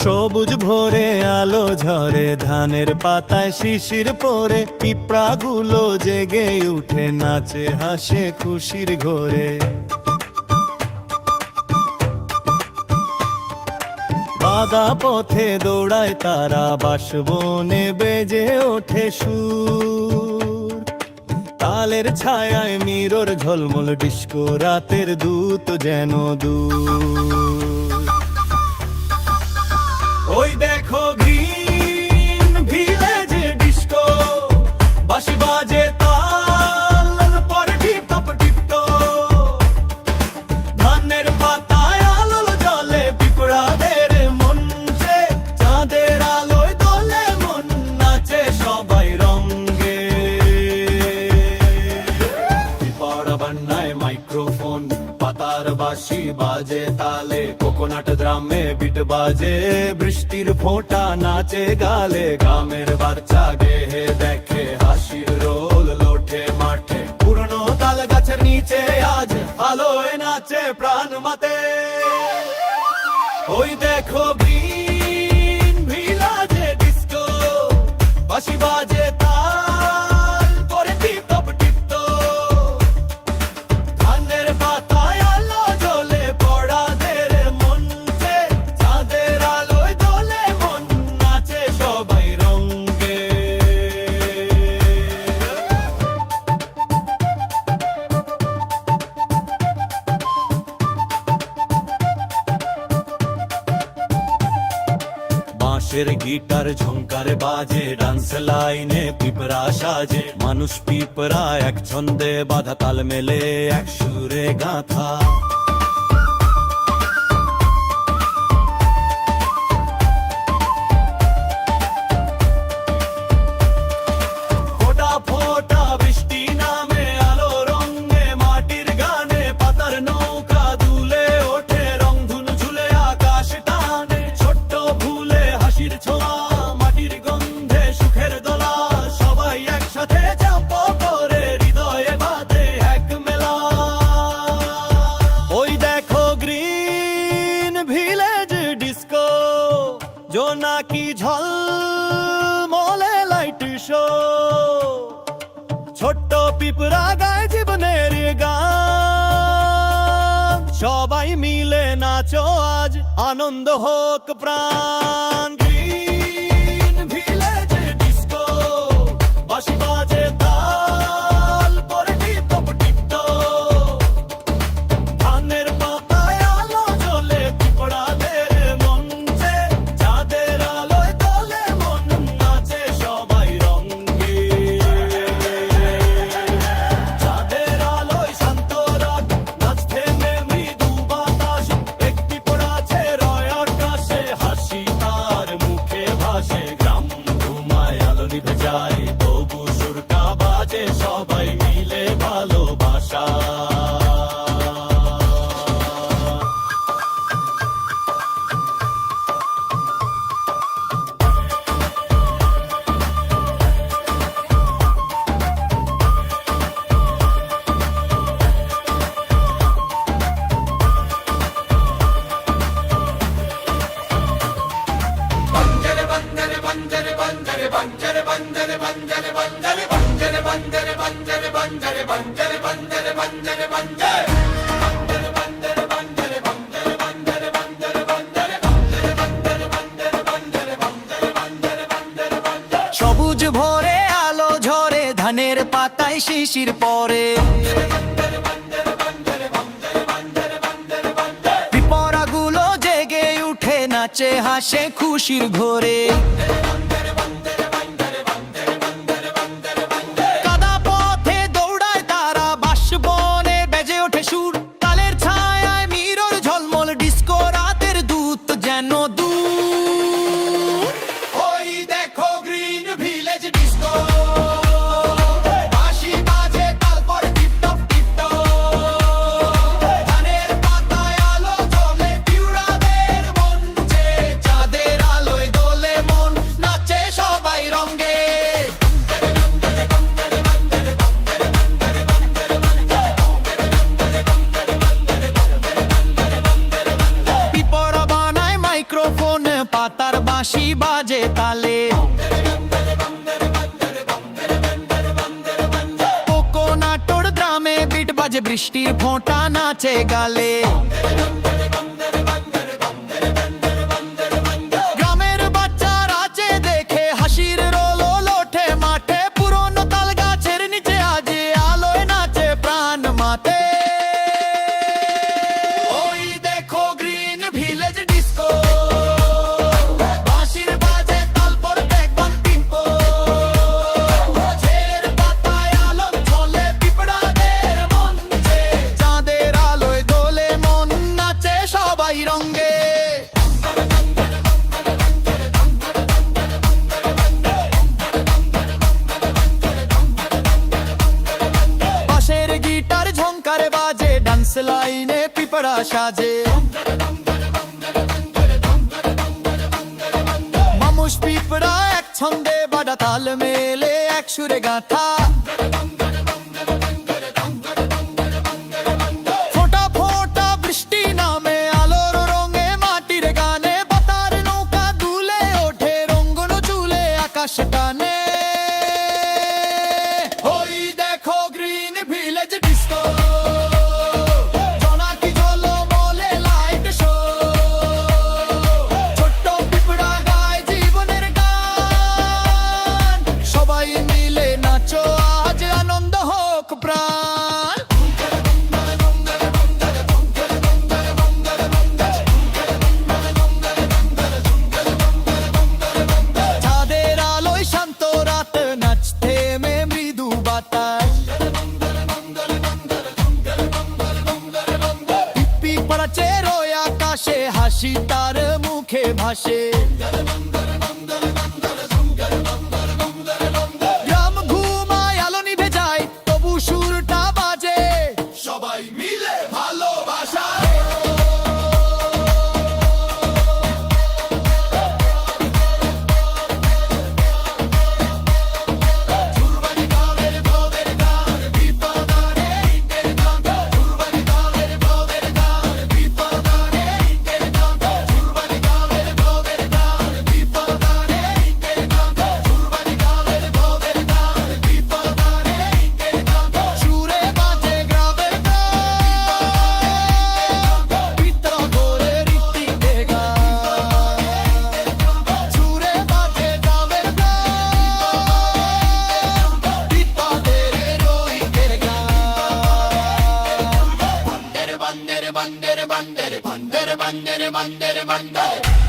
সবুজ ভোরে আলো ঝরে, ধানের পাতায় শিশির পরে, পিঁপড়াগুলো জেগে উঠে নাচে হাসে খুশির ঘোরে। বাদা পথে দৌড়ায় তারা, বাঁশবনে বেজে ওঠে সুর। তালের ছায়ায় মিরর ঝলমল, ডিস্কো রাতের দূত যেন দূর। ওই দেখো গ্রিন ভিলেজে ডিস্কো, বাঁশি বাজে তাল পরে টিপ টপ টিপটপ। ধানের পাতায় আলো জ্বলে, পিঁপড়াদের মঞ্চে চাঁদের আলোয় দোলে মন, নাচে সবাই রঙ্গে। পিঁপড়া বান্নায় মাইক্রোফোন, পাতার বাঁশি বাজে তালে, কোকোনাট ড্রামে বিট বাজে, বৃষ্টির ফোঁটা নাচে গালে। গ্রামের বাচ্চা গেহে দেখে হাসির রোল লোটে মাঠে, পুরনো তাল গাছের নিচে আজ আলোয় নাচে প্রাণ মাতে। ওই দেখো গ্রিন ভিলেজে ডিস্কো, বাঁশি বাজে তাল করে টিপ টপ টিপটপ। ধানের পাতায় আলো জ্বলে, পড়াদের মঞ্চে চাঁদের আলোয় দোলে মন, নাচে সবাই রঙ্গে। বাঁশের গিটার ঝংকারে বাজে, ডান্স লাইনে পিঁপড়া সাজে, মানুষ পিঁপড়া এক ছন্দে বাঁধা, তাল মেলে এক সুরে গাঁথা। ফোঁটা ফোঁটা বৃষ্টি নামে, আলো রঙে মাটির গানে, পাতার নৌকা দুলে ওঠে, রংধনু ঝুলে আকাশ টানে। ছোট্ট ফুলে হাসির ছোঁয়া, মাটির গন্ধে সুখের দোলা, সবাই একসাথে চাপ করে হৃদয়ে বাঁধে এক মেলা। ওই দেখো গ্রিন ভিলেজ ডিস্কো, জোনাকি ঝলমলে লাইট শো, ছোট্ট পিঁপড়া গায় জীবনের গান। সবাই মিলে নাচো আজ, আনন্দ হোক প্রাণ। গ্রিন ভিলেজে ডিস্কো, বাঁশি বাজে তাল পরে টিপ টপ টিপটপ। ধানের পাতায় আলো জ্বলে, পিঁপড়াদের মঞ্চে চাঁদের আলোয় দোলে মন, নাচে সবাই রঙ্গে। চাঁদের আলোয় শান্ত রাত, নাচ থেমে মৃদু বাতাস, একটি পড়াছে রয় আকাশে, হাসি তার মুখে ভাসে। গ্রাম ঘুমায়, আলো নিভে যায়, তবু সুরটা বাজে, সবাই মিলে ভালোবাসা। সবুজ ভোরে আলো ঝরে, ধানের পাতায় শিশির পরে, পিঁপড়াগুলো জেগে উঠে নাচে হাসে খুশির ঘোরে। কাদা পথে দৌড়ায় তারা, বাঁশবনে বেজে ওঠে সুর। তালের ছায়ায় মিরর ঝলমল, ডিস্কো রাতের দূত যেন দূর। ওই দেখো গ্রিন ভিলেজ ডিস্কো, বাঁশি বাজে তাল পরে টিপ টপ টিপটপ। ধানের পাতায় আলো জ্বলে, পিঁপড়াদের মঞ্চে চাঁদের আলোয় দোলে মন, নাচে গালে। গ্রামের বাচ্চারা যে দেখে হাসির রোল ওঠে মাঠে, পুরনো তাল গাছের নিচে আজ আলোয় নাচে প্রাণ মাতে। ওই দেখো গ্রিন ভিলেজ ডিস্কো, বাঁশির বাজে তালপর দেখবান টিম্পো, ঝের পাতায় আলো ঝলে পিঁপড়াদের মঞ্চে, চাঁদের আলোয় দোলে মন নাচে সবাই রঙ্গে। বাঁশের গিটার ঝংকারে বাজে, ডান্স লাইনে পিঁপড়া সাজে। মানুষ পিঁপড়া এক ছন্দে বাড়া তাল মেলে এক সুরে গাথা। ফোঁটা ফোঁটা বৃষ্টি নামে আলোর রঙে মাটির গানে, পাতার নৌকা দুলে ওঠে রঙ্গন চুলে আকাশ টানে। ওই দেখো গ্রিন ভিলেজ ডিস্কো, জোনাকি ঝলমলে লাইট শো, ছোট্ট পিঁপড়া গায় জীবনের গান, সবাই মিলে নাচো আজ আনন্দ হোক প্রাণ। চাঁদের আলোয় শান্ত রাত, নাচ থেমে মৃদু বাতাস, পিঁপড়া চেরোয় আকাশে হাসি তার মুখে ভাসে। গ্রাম ঘুমায় আলো নিভে যায় তবু সুরটা বাজে, সবাই মিলে ভালোবাসা। সুরে বাজে গ্রামের গান, পিতরা গোরে রীতি দেগা। সুরে বাজে গ্রামের গান, পিতাদের রোহিতের গান। বন্দরে বন্দরে বন্দরে বন্দরে বন্দরে বন্দরে বন্দরে বন্দরে।